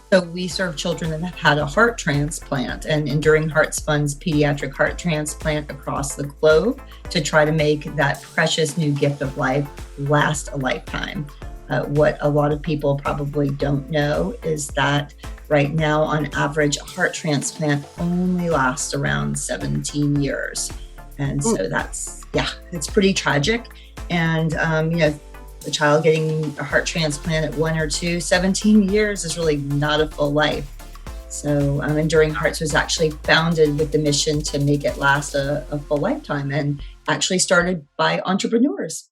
So we serve children that have had a heart transplant, and Enduring Hearts funds pediatric heart transplant across the globe to try to make that precious new gift of life last a lifetime. What a lot of people probably don't know is that right now, on average, a heart transplant only lasts around 17 years. And so it's pretty tragic. And, a child getting a heart transplant at 1 or 2, 17 years is really not a full life. So Enduring Hearts was actually founded with the mission to make it last a full lifetime, and actually started by entrepreneurs.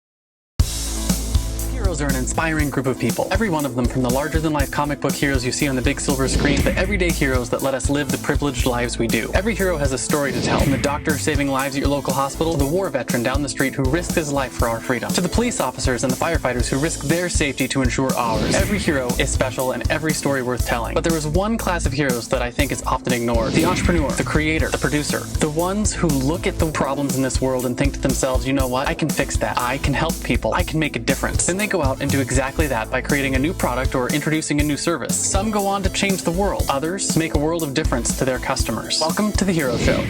Heroes are an inspiring group of people. Every one of them, from the larger-than-life comic book heroes you see on the big silver screen, to everyday heroes that let us live the privileged lives we do. Every hero has a story to tell, from the doctor saving lives at your local hospital, to the war veteran down the street who risked his life for our freedom, to the police officers and the firefighters who risk their safety to ensure ours. Every hero is special and every story worth telling. But there is one class of heroes that I think is often ignored: the entrepreneur, the creator, the producer. The ones who look at the problems in this world and think to themselves, you know what, I can fix that. I can help people. I can make a difference. Then they go out and do exactly that by creating a new product or introducing a new service. Some go on to change the world. Others make a world of difference to their customers. Welcome to The Hero Show.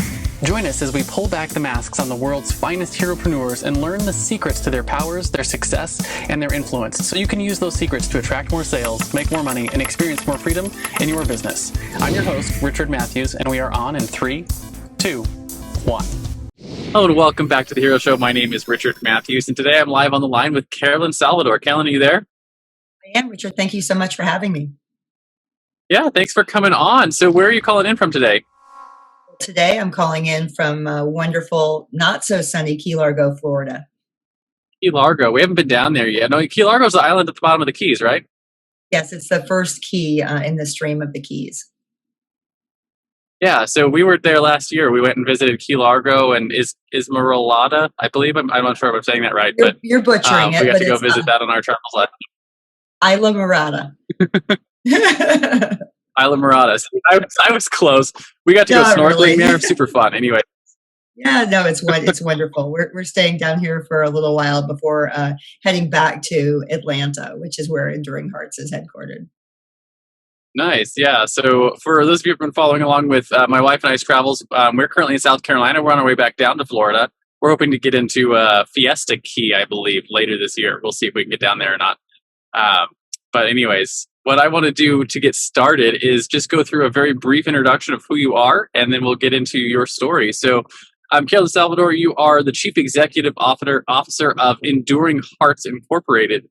Join us as we pull back the masks on the world's finest heropreneurs and learn the secrets to their powers, their success, and their influence, so you can use those secrets to attract more sales, make more money, and experience more freedom in your business. I'm your host, Richard Matthews, and we are on in 3, 2, 1. Hello and welcome back to The Hero Show. My name is Richard Matthews, and today I'm live on the line with Carolyn Salvador. Carolyn, are you there? I am, Richard. Thank you so much for having me. Yeah, thanks for coming on. So where are you calling in from today? Today, I'm calling in from wonderful, not so sunny Key Largo, Florida. Key Largo. We haven't been down there yet. No, Key Largo is the island at the bottom of the Keys, right? Yes, it's the first key in the stream of the Keys. Yeah, so we were there last year. We went and visited Key Largo and Islamorada, I believe. I'm not sure if I'm saying that right, but you're butchering it. We got to go visit that on our travels last year. Islamorada. Islamorada. So I was close. We got to go snorkeling there. Super fun. Anyway. Yeah, no, it's wonderful. We're staying down here for a little while before heading back to Atlanta, which is where Enduring Hearts is headquartered. Nice. Yeah. So for those of you who've been following along with my wife and I's travels, we're currently in South Carolina. We're on our way back down to Florida. We're hoping to get into Fiesta Key, I believe, later this year. We'll see if we can get down there or not. But anyways, what I want to do to get started is just go through a very brief introduction of who you are, and then we'll get into your story. So Carolyn Salvador, you are the Chief Executive Officer of Enduring Hearts Incorporated.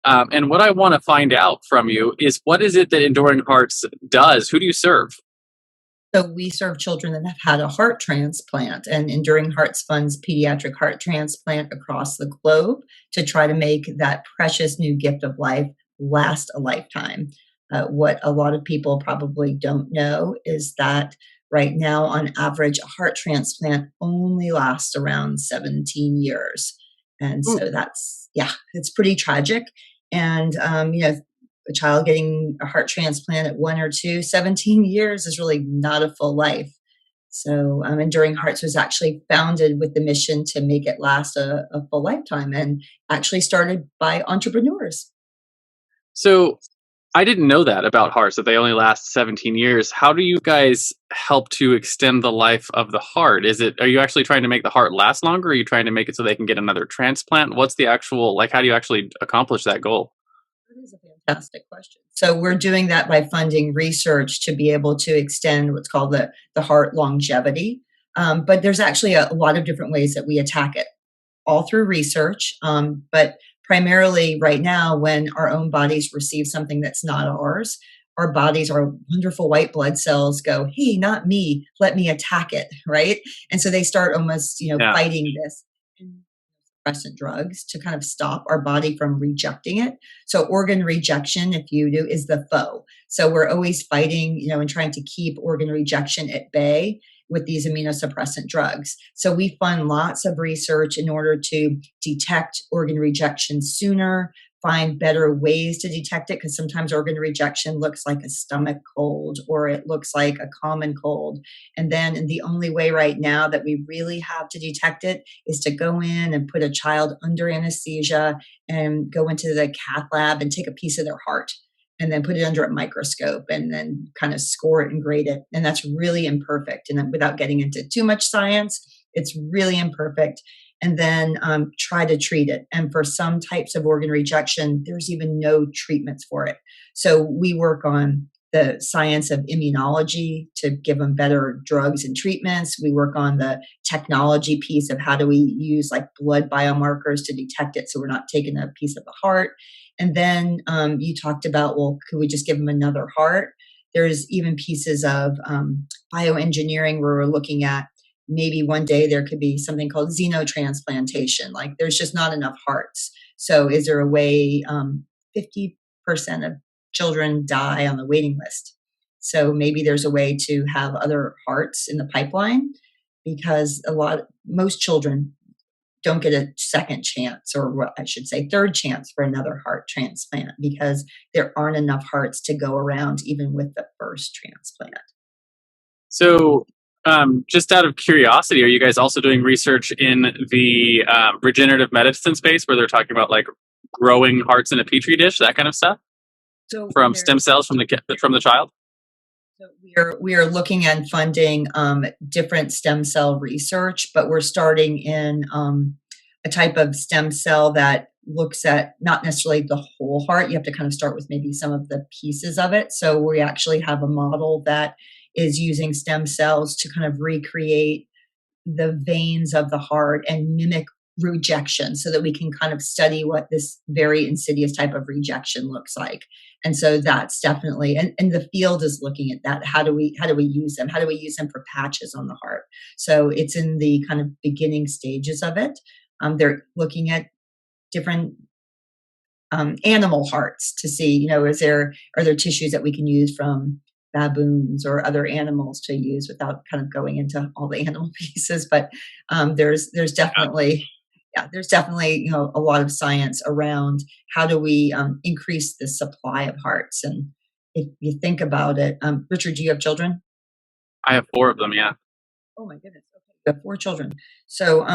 And what I want to find out from you is, what is it that Enduring Hearts does? Who do you serve? So we serve children that have had a heart transplant, and Enduring Hearts funds pediatric heart transplant across the globe to try to make that precious new gift of life last a lifetime. What a lot of people probably don't know is that right now, on average, a heart transplant only lasts around 17 years. And so it's pretty tragic. And, a child getting a heart transplant at 1 or 2, 17 years is really not a full life. So Enduring Hearts was actually founded with the mission to make it last a full lifetime, and actually started by entrepreneurs. So I didn't know that about hearts, that they only last 17 years. How do you guys help to extend the life of the heart? Are you actually trying to make the heart last longer? Are you trying to make it so they can get another transplant? What's the actual, how do you actually accomplish that goal? That is a fantastic question. So we're doing that by funding research to be able to extend what's called the heart longevity. But there's actually a lot of different ways that we attack it, all through research. But primarily right now, when our own bodies receive something that's not ours, our bodies, our wonderful white blood cells go, hey, not me, let me attack it, right? And so they start almost, fighting this. Suppressant drugs to kind of stop our body from rejecting it. So organ rejection, if you do, is the foe. So we're always fighting, and trying to keep organ rejection at bay with these immunosuppressant drugs. So we fund lots of research in order to detect organ rejection sooner, find better ways to detect it, because sometimes organ rejection looks like a stomach cold, or it looks like a common cold. And then the only way right now that we really have to detect it is to go in and put a child under anesthesia and go into the cath lab and take a piece of their heart. and then put it under a microscope and then kind of score it and grade it. And that's really imperfect. And without getting into too much science, it's really imperfect. And then try to treat it. And for some types of organ rejection, there's even no treatments for it. So we work on the science of immunology to give them better drugs and treatments. We work on the technology piece of how do we use like blood biomarkers to detect it so we're not taking a piece of the heart. And then you talked about, well, could we just give them another heart? There's even pieces of bioengineering where we're looking at maybe one day there could be something called xenotransplantation. Like there's just not enough hearts. So is there a way 50% of children die on the waiting list? So maybe there's a way to have other hearts in the pipeline, because most children don't get a second chance, or what I should say, third chance for another heart transplant, because there aren't enough hearts to go around even with the first transplant. So just out of curiosity, are you guys also doing research in the regenerative medicine space where they're talking about like growing hearts in a petri dish, that kind of stuff? So from stem cells from the child? So we are looking and funding different stem cell research, but we're starting in a type of stem cell that looks at not necessarily the whole heart. You have to kind of start with maybe some of the pieces of it. So we actually have a model that is using stem cells to kind of recreate the veins of the heart and mimic rejection so that we can kind of study what this very insidious type of rejection looks like. And so that's definitely, and the field is looking at that. How do we use them? How do we use them for patches on the heart? So it's in the kind of beginning stages of it. They're looking at different animal hearts to see, are there tissues that we can use from baboons or other animals to use without kind of going into all the animal pieces. But there's definitely a lot of science around how do we increase the supply of hearts. And if you think about it, Richard, do you have children? I have 4 of them. Yeah. Oh my goodness. Okay, you have 4 children. So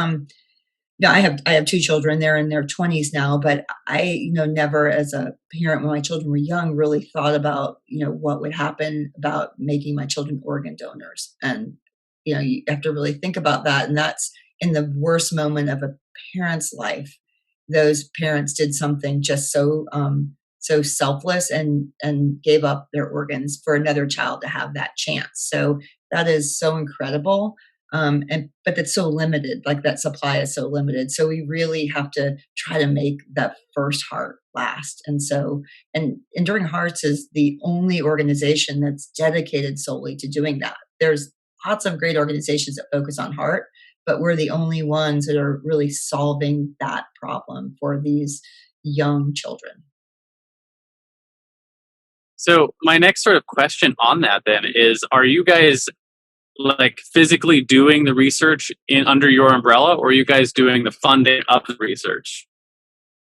yeah, I have 2 children. They're in their 20s now, but I, never as a parent when my children were young really thought about, what would happen about making my children organ donors. And, you have to really think about that. And that's in the worst moment of a parent's life. Those parents did something just so selfless and gave up their organs for another child to have that chance. So that is so incredible. But it's so limited, like that supply is so limited. So we really have to try to make that first heart last. And so, and Enduring Hearts is the only organization that's dedicated solely to doing that. There's lots of great organizations that focus on heart, but we're the only ones that are really solving that problem for these young children. So my next sort of question on that then is, are you guys like physically doing the research under your umbrella, or are you guys doing the funding of the research,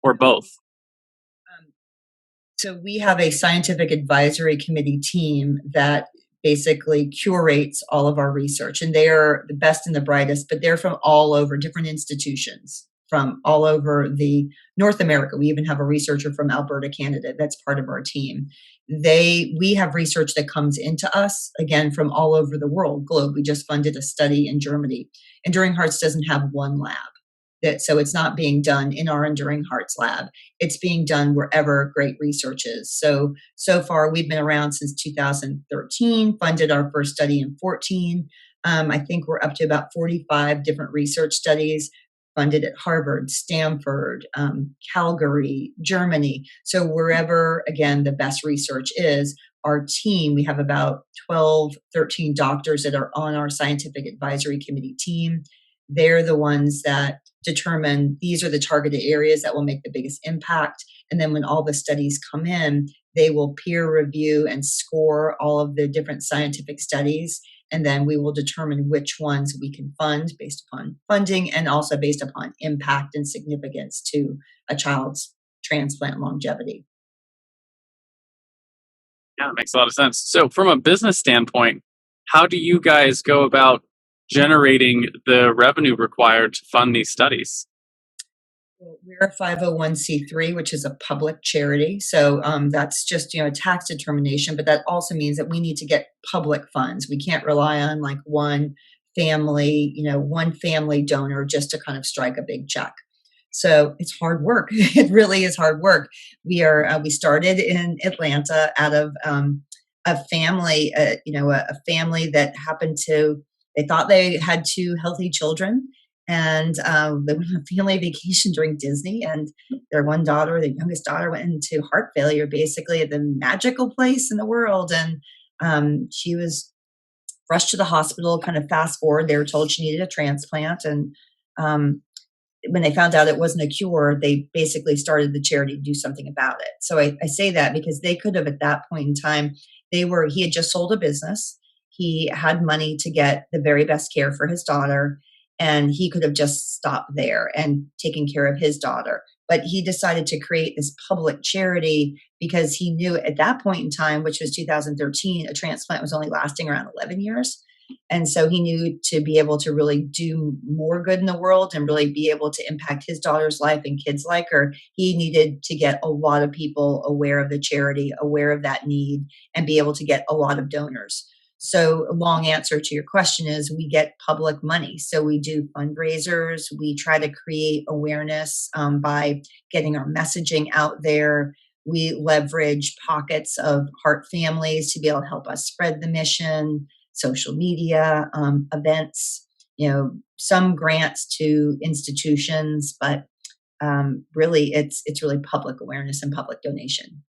or both? So we have a scientific advisory committee team that basically curates all of our research, and they're the best and the brightest, but they're from all over different institutions from all over the North America. We even have a researcher from Alberta, Canada, that's part of our team. We have research that comes into us, again, from all over the globe. We just funded a study in Germany. Enduring Hearts doesn't have one lab. So it's not being done in our Enduring Hearts lab. It's being done wherever great research is. So far, we've been around since 2013, funded our first study in 2014. I think we're up to about 45 different research studies, funded at Harvard, Stanford, Calgary, Germany. So wherever, again, the best research is, our team, we have about 12, 13 doctors that are on our scientific advisory committee team. They're the ones that determine these are the targeted areas that will make the biggest impact. And then when all the studies come in, they will peer review and score all of the different scientific studies. And then we will determine which ones we can fund based upon funding and also based upon impact and significance to a child's transplant longevity. Yeah, it makes a lot of sense. So from a business standpoint, how do you guys go about generating the revenue required to fund these studies? Well, we're a 501(c)(3), which is a public charity. So that's just, a tax determination, but that also means that we need to get public funds. We can't rely on like one family donor just to kind of strike a big check. So it's hard work. It really is hard work. We started in Atlanta out of a family, a family that happened to, they thought they had two healthy children, and they went on a family vacation during Disney, and their one daughter, the youngest daughter, went into heart failure, basically at the magical place in the world. And she was rushed to the hospital. Kind of fast forward, they were told she needed a transplant. And um, when they found out it wasn't a cure, they basically started the charity to do something about it. So I say that because they could have, at that point in time, he had just sold a business. He had money to get the very best care for his daughter, and he could have just stopped there and taken care of his daughter. But he decided to create this public charity because he knew at that point in time, which was 2013, a transplant was only lasting around 11 years. And so he knew to be able to really do more good in the world and really be able to impact his daughter's life and kids like her, he needed to get a lot of people aware of the charity, aware of that need, and be able to get a lot of donors. So a long answer to your question is we get public money. So we do fundraisers. We try to create awareness by getting our messaging out there. We leverage pockets of heart families to be able to help us spread the mission, social media, events, some grants to institutions, but really it's really public awareness and public donation.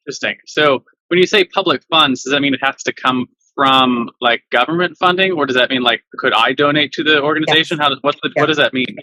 Interesting. So when you say public funds, does that mean it has to come from like government funding, or does that mean like could I donate to the organization? Yes. What does that mean?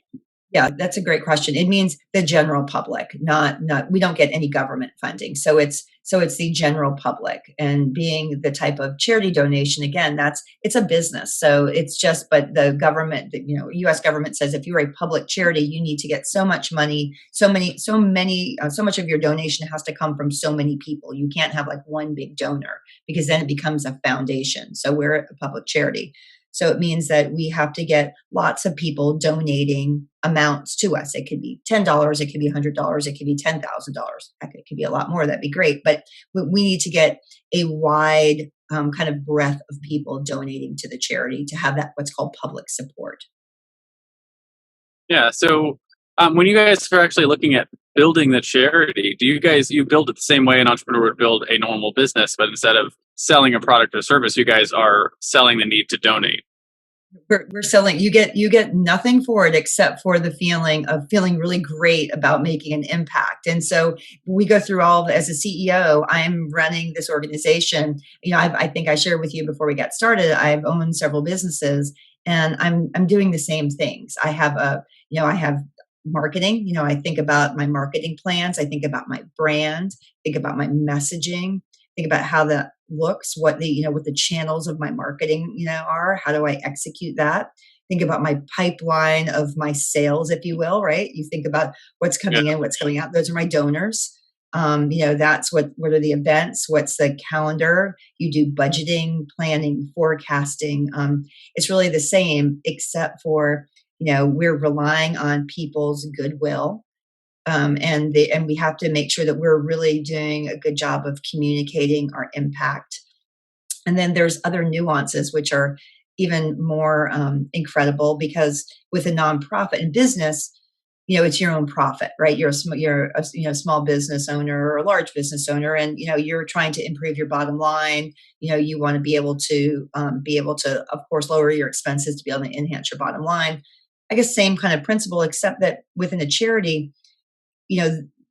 Yeah, that's a great question. It means the general public, not we don't get any government funding. So it's the general public, and being the type of charity donation, again, it's a business. So it's just, but the government, US government says if you're a public charity, you need to get so much money, so much of your donation has to come from so many people. You can't have like one big donor because then it becomes a foundation. So we're a public charity. So it means that we have to get lots of people donating amounts to us. It could be $10, it could be $100, it could be $10,000. It could be a lot more. That'd be great. But we need to get a wide kind of breadth of people donating to the charity to have that what's called public support. Yeah. So when you guys are actually looking at building the charity, you build it the same way an entrepreneur would build a normal business, but instead of selling a product or service, you guys are selling the need to donate? We're selling. You get nothing for it except for the feeling of feeling really great about making an impact. And so we go through as a CEO, I'm running this organization. I think I shared with you before we got started, I've owned several businesses, and I'm doing the same things. I have marketing. I think about my marketing plans. I think about my brand, think about my messaging, think about how that looks, what the channels of my marketing, are, how do I execute that? Think about my pipeline of my sales, if you will, right? You think about what's coming in, what's coming out. Those are my donors. That's what are the events? What's the calendar? You do budgeting, planning, forecasting. It's really the same, except for, we're relying on people's goodwill. And we have to make sure that we're really doing a good job of communicating our impact. And then there's other nuances which are even more incredible, because with a nonprofit in business, it's your own profit, right? You're a small business owner or a large business owner, and you're trying to improve your bottom line. You want to be able to, of course, lower your expenses to be able to enhance your bottom line. I guess same kind of principle, except that within a charity,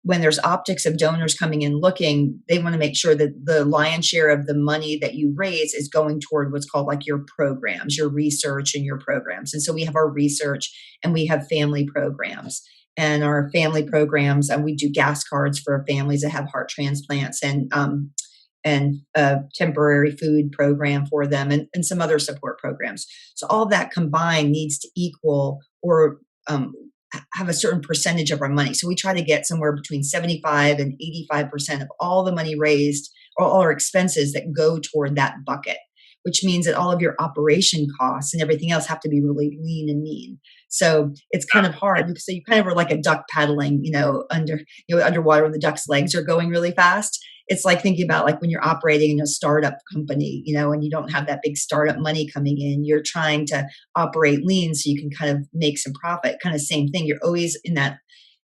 when there's optics of donors coming in looking, they want to make sure that the lion's share of the money that you raise is going toward what's called like your programs, your research and your programs. And so we have our research, and we have family programs. And our family programs, and we do gas cards for families that have heart transplants, and a temporary food program for them, and some other support programs. So all that combined needs to equal or have a certain percentage of our money. So we try to get somewhere between 75 and 85% of all the money raised, or all our expenses that go toward that bucket. which means that all of your operation costs and everything else have to be really lean and mean. So it's kind of hard because you kind of are like a duck paddling, underwater when the duck's legs are going really fast. It's like thinking about like when you're operating in a startup company, and you don't have that big startup money coming in, you're trying to operate lean so you can kind of make some profit. Kind of same thing. You're always in that.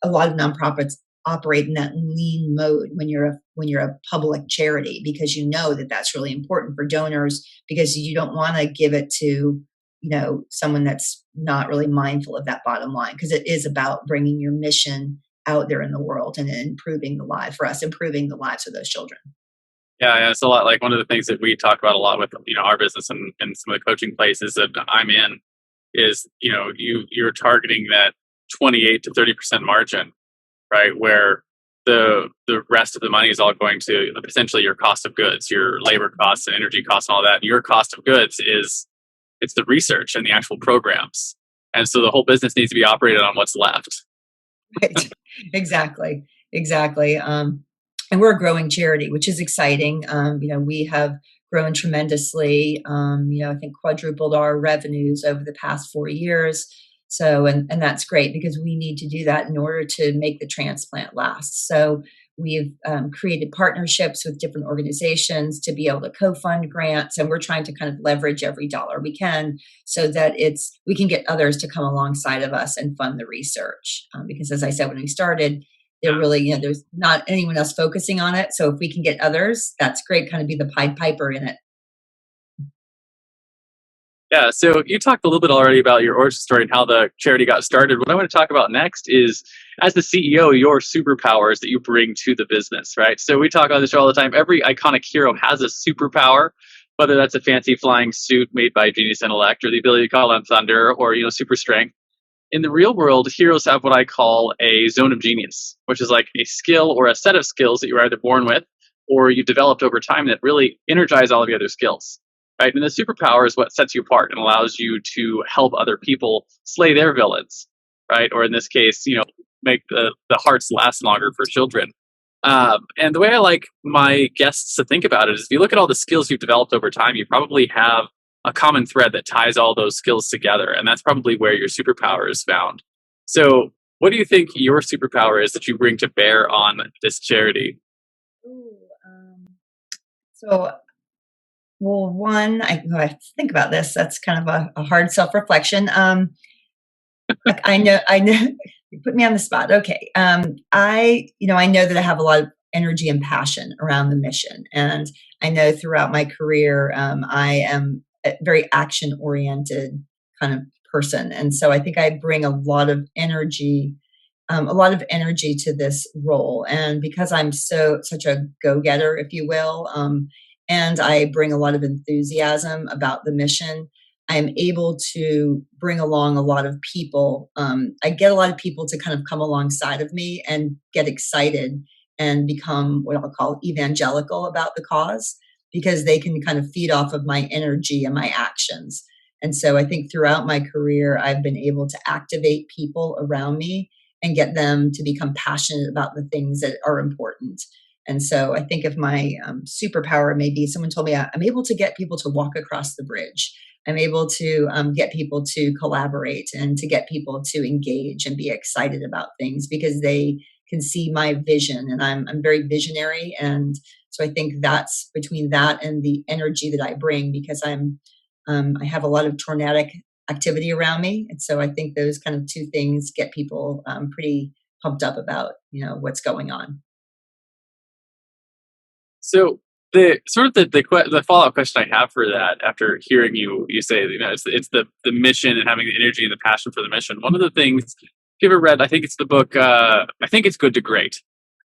A lot of nonprofits operate in that lean mode when you're a public charity, because you know that that's really important for donors, because you don't want to give it to someone that's not really mindful of that bottom line, because it is about bringing your mission out there in the world and improving the lives of those children. Yeah, it's a lot like one of the things that we talk about a lot with our business and some of the coaching places that I'm in is you're targeting that 28 to 30% margin, right? Where the rest of the money is all going to essentially your cost of goods, your labor costs and energy costs and all that. Your cost of goods it's the research and the actual programs. And so the whole business needs to be operated on what's left. Right. Exactly. And we're a growing charity, which is exciting. We have grown tremendously. I think quadrupled our revenues over the past 4 years. So, and that's great because we need to do that in order to make the transplant last. So we've created partnerships with different organizations to be able to co-fund grants, and we're trying to kind of leverage every dollar we can so that we can get others to come alongside of us and fund the research. Because as I said, when we started, there really, there's not anyone else focusing on it. So if we can get others, that's great, kind of be the Pied Piper in it. Yeah, so you talked a little bit already about your origin story and how the charity got started. What I want to talk about next is, as the CEO, your superpowers that you bring to the business, right? So we talk on this show all the time. Every iconic hero has a superpower, whether that's a fancy flying suit made by genius intellect or the ability to call on thunder or, super strength. In the real world, heroes have what I call a zone of genius, which is like a skill or a set of skills that you're either born with or you've developed over time that really energize all of your other skills. Right? And the superpower is what sets you apart and allows you to help other people slay their villains, right? Or in this case, make the hearts last longer for children. And the way I like my guests to think about it is if you look at all the skills you've developed over time, you probably have a common thread that ties all those skills together. And that's probably where your superpower is found. So what do you think your superpower is that you bring to bear on this charity? Well, one, I think about this. That's kind of a hard self-reflection. I know, you put me on the spot. Okay. I know that I have a lot of energy and passion around the mission. And I know throughout my career, I am a very action-oriented kind of person. And so I think I bring a lot of energy to this role. And because I'm such a go-getter, if you will, and I bring a lot of enthusiasm about the mission, I'm able to bring along a lot of people. I get a lot of people to kind of come alongside of me and get excited and become what I'll call evangelical about the cause, because they can kind of feed off of my energy and my actions. And so I think throughout my career, I've been able to activate people around me and get them to become passionate about the things that are important. And so I think if my superpower may be, someone told me I'm able to get people to walk across the bridge. I'm able to get people to collaborate and to get people to engage and be excited about things because they can see my vision, and I'm very visionary. And so I think that's between that and the energy that I bring, because I have a lot of tornadic activity around me. And so I think those kind of two things get people pretty pumped up about, what's going on. So the follow-up question I have for that, after hearing you say, it's the mission and having the energy and the passion for the mission. One of the things, if you ever read, I think it's the book, I think it's Good to Great.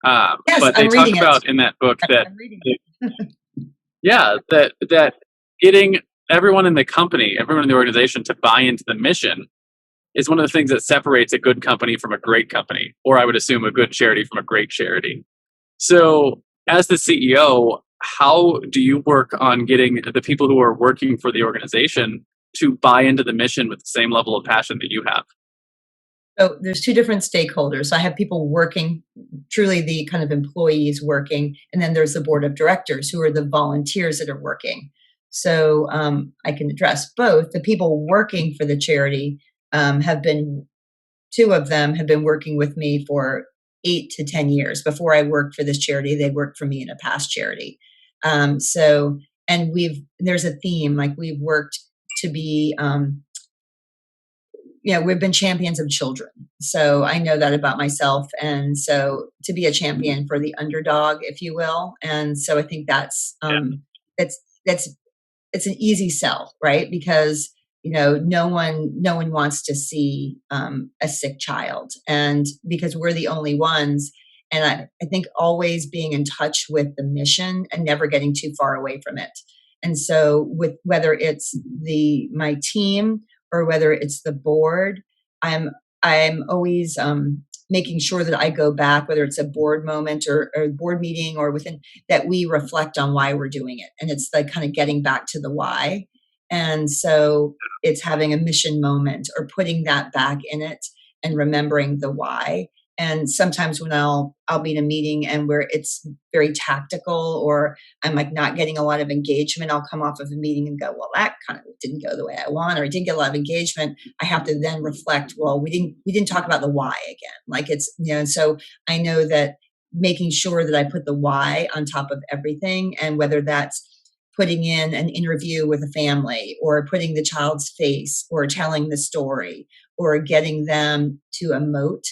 Yes, but they talk about in that book that, that getting everyone in the company, everyone in the organization to buy into the mission is one of the things that separates a good company from a great company, or I would assume a good charity from a great charity. So as the CEO, how do you work on getting the people who are working for the organization to buy into the mission with the same level of passion that you have? So there's two different stakeholders. So I have people working, truly the kind of employees working, and then there's the board of directors who are the volunteers that are working. So I can address both. The people working for the charity have been, two of them have been working with me for 8 to 10 years. Before I worked for this charity, they worked for me in a past charity. So, and there's a theme, like we've worked to be, we've been champions of children. So I know that about myself. And so to be a champion for the underdog, if you will. And so I think that's, that's it's an easy sell, right? Because no one wants to see a sick child, and because we're the only ones. And I think always being in touch with the mission and never getting too far away from it. And so with whether it's my team or whether it's the board, I'm always making sure that I go back, whether it's a board moment or board meeting or within, that we reflect on why we're doing it. And it's like kind of getting back to the why. And so it's having a mission moment or putting that back in it and remembering the why. And sometimes when I'll be in a meeting and where it's very tactical or I'm like not getting a lot of engagement, I'll come off of a meeting and go, well, that kind of didn't go the way I want, or I didn't get a lot of engagement. I have to then reflect, well, we didn't talk about the why again. Like it's, and so I know that making sure that I put the why on top of everything, and whether that's putting in an interview with a family or putting the child's face or telling the story or getting them to emote.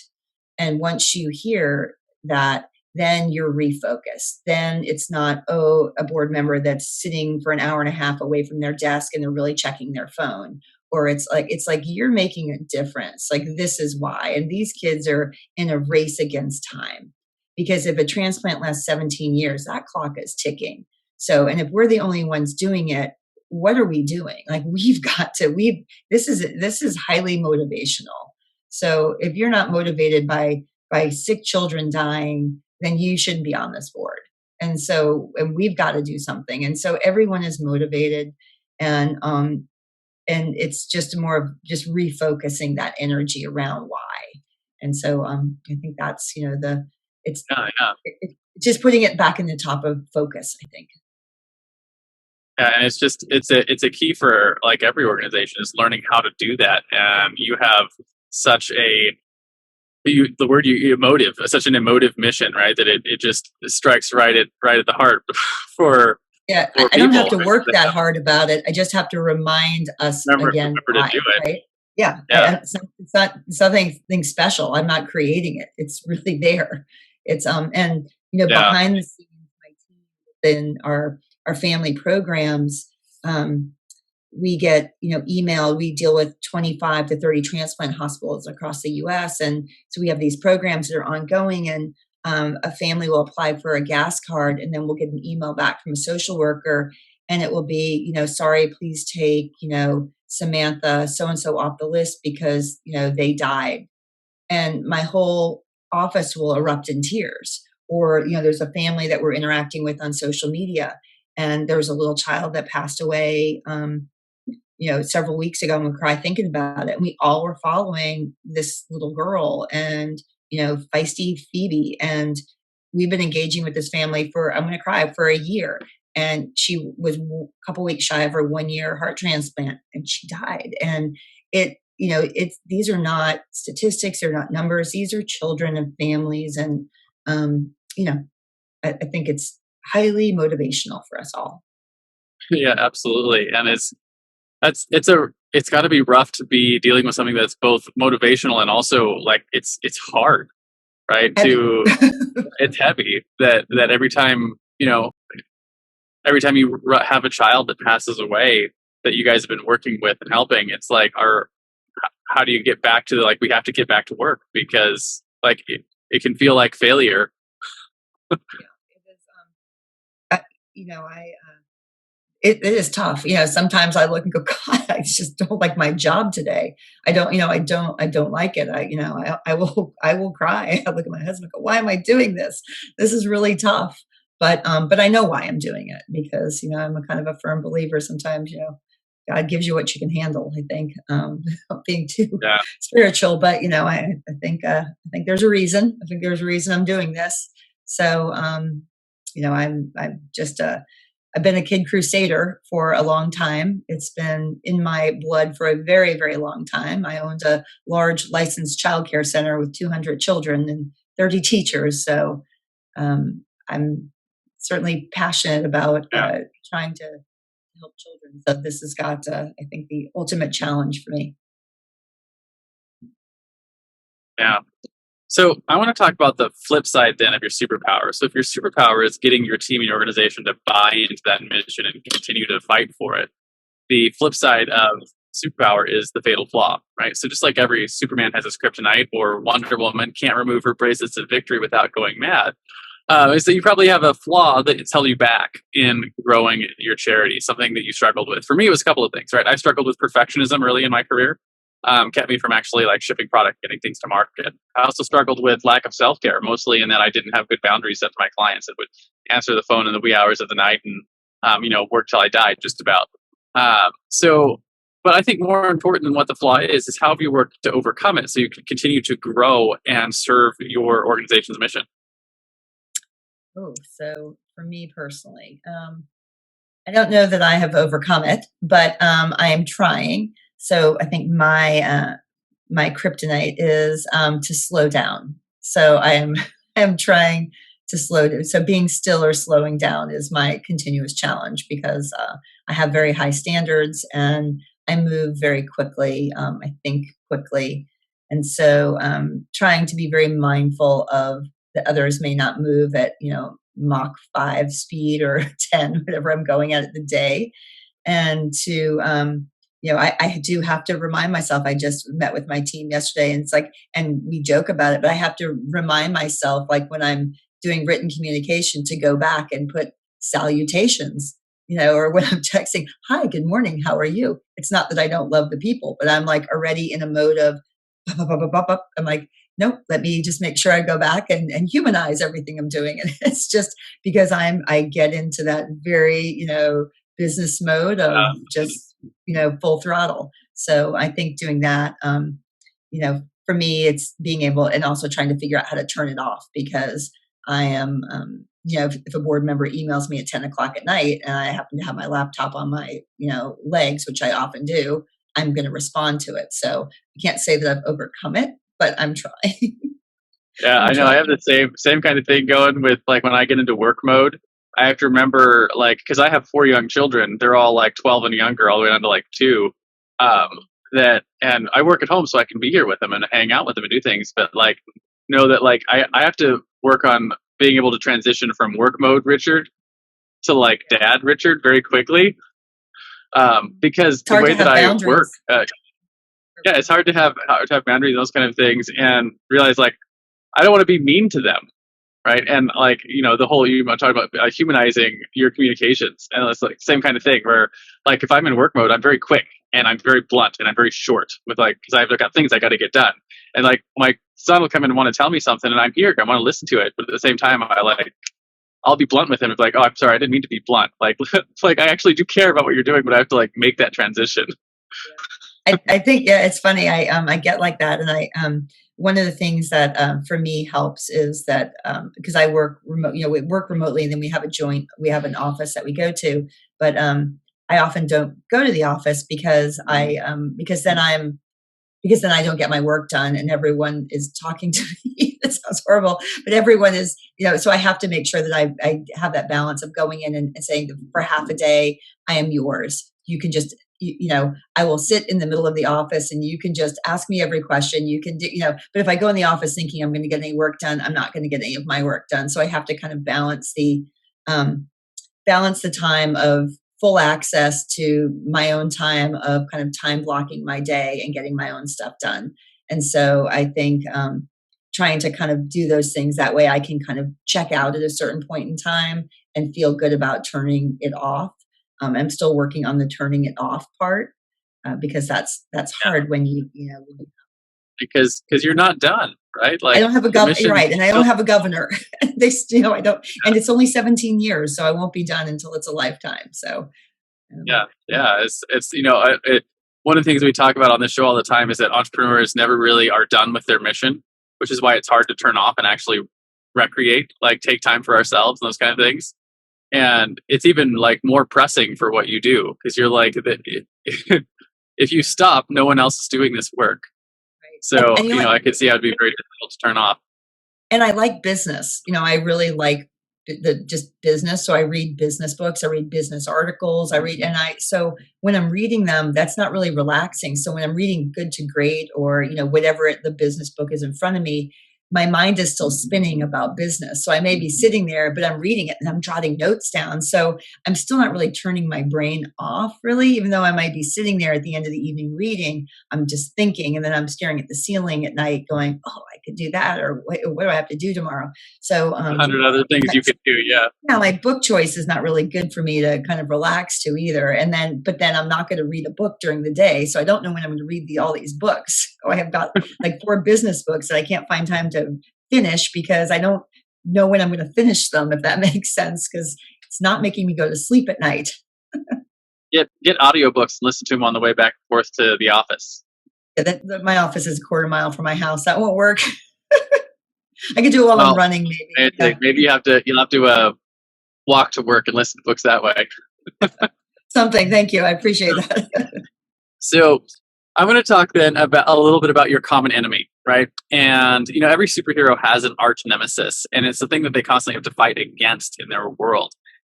And once you hear that, then you're refocused. Then it's not, a board member that's sitting for an hour and a half away from their desk and they're really checking their phone. Or it's like you're making a difference. Like this is why. And these kids are in a race against time. Because if a transplant lasts 17 years, that clock is ticking. So, and if we're the only ones doing it, what are we doing? Like this is highly motivational. So if you're not motivated by sick children dying, then you shouldn't be on this board. And we've got to do something. And so everyone is motivated, and it's just more of just refocusing that energy around why. And so I think that's it's just putting it back in the top of focus, I think. Yeah, and it's a key for like every organization is learning how to do that. And you have such emotive, such an emotive mission, right? That it just strikes right at the heart for. Yeah, I don't have to work that hard about it. I just have to remind us again remember to do it. Right? Yeah. It's not something special. I'm not creating it. It's really there. It's and behind the scenes, my team within our family programs, we get email. We deal with 25 to 30 transplant hospitals across the U.S., and so we have these programs that are ongoing. And a family will apply for a gas card, and then we'll get an email back from a social worker, and it will be, sorry, please take, Samantha so-and-so off the list because, they died. And my whole office will erupt in tears. Or, there's a family that we're interacting with on social media, and there was a little child that passed away, several weeks ago, and we cry thinking about it. And we all were following this little girl and, feisty Phoebe. And we've been engaging with this family for a year. And she was a couple weeks shy of her 1 year heart transplant, and she died. And these are not statistics, they're not numbers. These are children and families. And, I think it's highly motivational for us all. Yeah, absolutely. And it's got to be rough to be dealing with something that's both motivational and also like it's hard, right? It's heavy that every time you have a child that passes away that you guys have been working with and helping, it's like how do you get back to we have to get back to work because like it can feel like failure. It is tough. Sometimes I look and go, God, I just don't like my job today. I don't like it. I will cry. I look at my husband and go, why am I doing this? This is really tough. But I know why I'm doing it because, I'm a kind of a firm believer. Sometimes, God gives you what you can handle, I think, without being too spiritual. But, I think there's a reason. I think there's a reason I'm doing this. So, I'm just I've been a kid crusader for a long time. It's been in my blood for a very, very long time. I owned a large licensed childcare center with 200 children and 30 teachers. So I'm certainly passionate about trying to help children. So this has got, I think, the ultimate challenge for me. Yeah. So I want to talk about the flip side then of your superpower. So if your superpower is getting your team and your organization to buy into that mission and continue to fight for it, the flip side of superpower is the fatal flaw, right? So just like every Superman has his kryptonite, or Wonder Woman can't remove her bracelets of victory without going mad. So you probably have a flaw that's held you back in growing your charity, something that you struggled with. For me, it was a couple of things, right? I struggled with perfectionism early in my career. Kept me from actually like shipping product, getting things to market. I also struggled with lack of self-care, mostly in that I didn't have good boundaries set for my clients that would answer the phone in the wee hours of the night and, work till I died just about. But I think more important than what the flaw is how have you worked to overcome it so you can continue to grow and serve your organization's mission? Oh, so for me personally, I don't know that I have overcome it, but I am trying. So I think my kryptonite is to slow down. So I am trying to slow down. So being still or slowing down is my continuous challenge because I have very high standards and I move very quickly. I think quickly, and so trying to be very mindful of that others may not move at Mach 5 speed or 10, whatever I'm going at the day, and to I do have to remind myself. I just met with my team yesterday, and it's like, and we joke about it, but I have to remind myself, like when I'm doing written communication, to go back and put salutations, or when I'm texting, "Hi, good morning, how are you?" It's not that I don't love the people, but I'm like already in a mode of, bup, bup, bup, bup, bup. I'm like, nope, let me just make sure I go back and humanize everything I'm doing. And it's just because I get into that very, business mode of just, full throttle. So I think doing that, for me, it's being able and also trying to figure out how to turn it off because I am, if a board member emails me at 10 o'clock at night and I happen to have my laptop on my, legs, which I often do, I'm going to respond to it. So I can't say that I've overcome it, but I'm trying. Yeah, I know. I have the same kind of thing going with like when I get into work mode. I have to remember because I have 4 young children. They're all like 12 and younger, all the way down to like 2. And I work at home, so I can be here with them and hang out with them and do things. But know that I have to work on being able to transition from work mode Richard to like dad Richard very quickly. Because the way that I work, it's hard to have boundaries, those kind of things, and realize I don't want to be mean to them, right? And the whole you talk about humanizing your communications, and it's like same kind of thing where if I'm in work mode, I'm very quick and I'm very blunt and I'm very short with because I've got things I got to get done, and my son will come in and want to tell me something, and I'm here, I want to listen to it, but at the same time I'll be blunt with him. It's oh, I'm sorry, I didn't mean to be blunt. I actually do care about what you're doing, but I have to make that transition. I think it's funny. I get like that, and I one of the things that for me helps is that because I work remote, we work remotely, and then we have an office that we go to, but I often don't go to the office because because then I don't get my work done, and everyone is talking to me. That sounds horrible, but everyone is, so I have to make sure that I have that balance of going in and saying for half a day, I am yours. You can just, I will sit in the middle of the office and you can just ask me every question. You can do, but if I go in the office thinking I'm going to get any work done, I'm not going to get any of my work done. So I have to kind of balance the time of full access to my own time of kind of time blocking my day and getting my own stuff done. And so I think trying to kind of do those things that way, I can kind of check out at a certain point in time and feel good about turning it off. I'm still working on the turning it off part because that's hard when because you're not done, right? I don't have a governor, right? And I don't have a governor. I don't, and it's only 17 years, so I won't be done until it's a lifetime. So yeah, it's one of the things we talk about on the show all the time is that entrepreneurs never really are done with their mission, which is why it's hard to turn off and actually recreate, take time for ourselves and those kind of things. And it's even like more pressing for what you do, because you're like that if you stop, no one else is doing this work. Right. So, And you know, I could see how it'd be very difficult to turn off. and I like business. I really like the just business. So I read business books, I read business articles, so when I'm reading them, that's not really relaxing. So when I'm reading Good to Great or, whatever the business book is in front of me, my mind is still spinning about business. So I may be sitting there, but I'm reading it and I'm jotting notes down. So I'm still not really turning my brain off, really, even though I might be sitting there at the end of the evening reading. I'm just thinking, and then I'm staring at the ceiling at night going, oh, I could do that, or what do I have to do tomorrow? So 100 other things you could do. Yeah. yeah, like book choice is not really good for me to kind of relax to either. But then I'm not going to read a book during the day. So I don't know when I'm going to read all these books. Oh, I have got like 4 business books that I can't find time to finish because I don't know when I'm going to finish them, if that makes sense, because it's not making me go to sleep at night. Get audiobooks and listen to them on the way back and forth to the office. Yeah, my office is a quarter mile from my house. That won't work. I could do it while I'm running, maybe. Yeah. Maybe you'll have to walk to work and listen to books that way. Something. Thank you. I appreciate that. So I'm going to talk then about a little bit about your common enemy, right? And every superhero has an arch nemesis, and it's the thing that they constantly have to fight against in their world.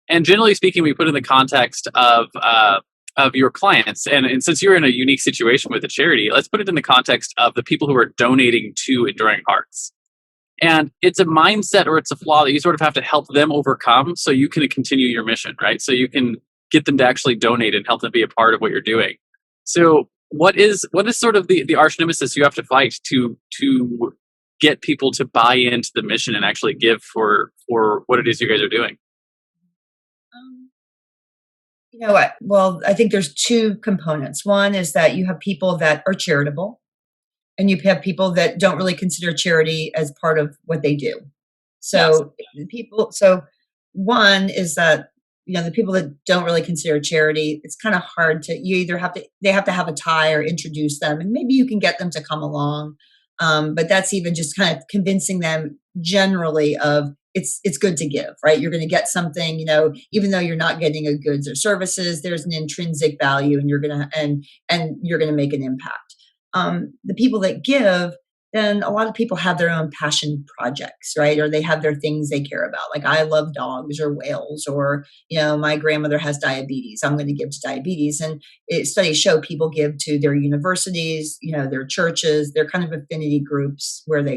And generally speaking, we put in the context of your clients, and since you're in a unique situation with a charity, let's put it in the context of the people who are donating to Enduring Hearts. And it's a mindset or it's a flaw that you sort of have to help them overcome so you can continue your mission, right? So you can get them to actually donate and help them be a part of what you're doing. So what is sort of the arch nemesis you have to fight to get people to buy into the mission and actually give for what it is you guys are doing? You know what? Well, I think there's 2 components. One is that you have people that are charitable, and you have people that don't really consider charity as part of what they do. So one is that, the people that don't really consider charity, it's kind of hard to, they have to have a tie or introduce them, and maybe you can get them to come along. But that's even just kind of convincing them generally of it's good to give, right? You're going to get something, even though you're not getting a goods or services, there's an intrinsic value, and you're going to make an impact. The people that give, then a lot of people have their own passion projects, right? Or they have their things they care about. Like I love dogs or whales, or, my grandmother has diabetes. I'm going to give to diabetes. And studies show people give to their universities, their churches, their kind of affinity groups and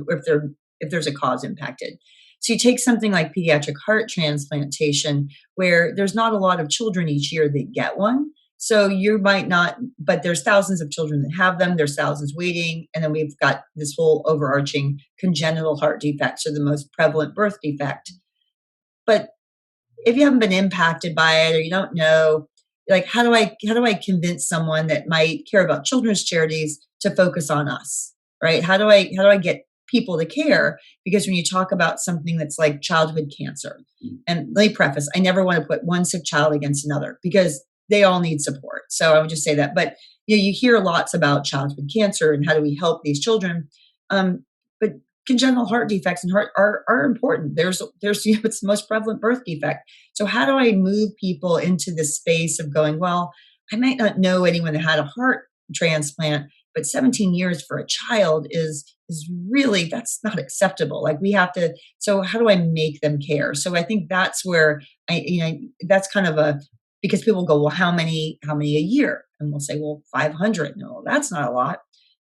if there's a cause impacted. So you take something like pediatric heart transplantation, where there's not a lot of children each year that get one. So you might not, but there's thousands of children that have them. There's thousands waiting. And then we've got this whole overarching congenital heart defects, or the most prevalent birth defect. But if you haven't been impacted by it, or you don't know, like, how do I convince someone that might care about children's charities to focus on us, right? How do I get people to care? Because when you talk about something that's like childhood cancer, and let me preface, I never want to put one sick child against another, because they all need support. So I would just say that. But you hear lots about childhood cancer and how do we help these children. But congenital heart defects and heart are important. There's it's the most prevalent birth defect. So how do I move people into this space of going, well, I might not know anyone that had a heart transplant, but 17 years for a child is really, that's not acceptable. Like so how do I make them care? So I think that's where that's kind of because people go, well, how many a year? And we'll say, well, 500. No, that's not a lot.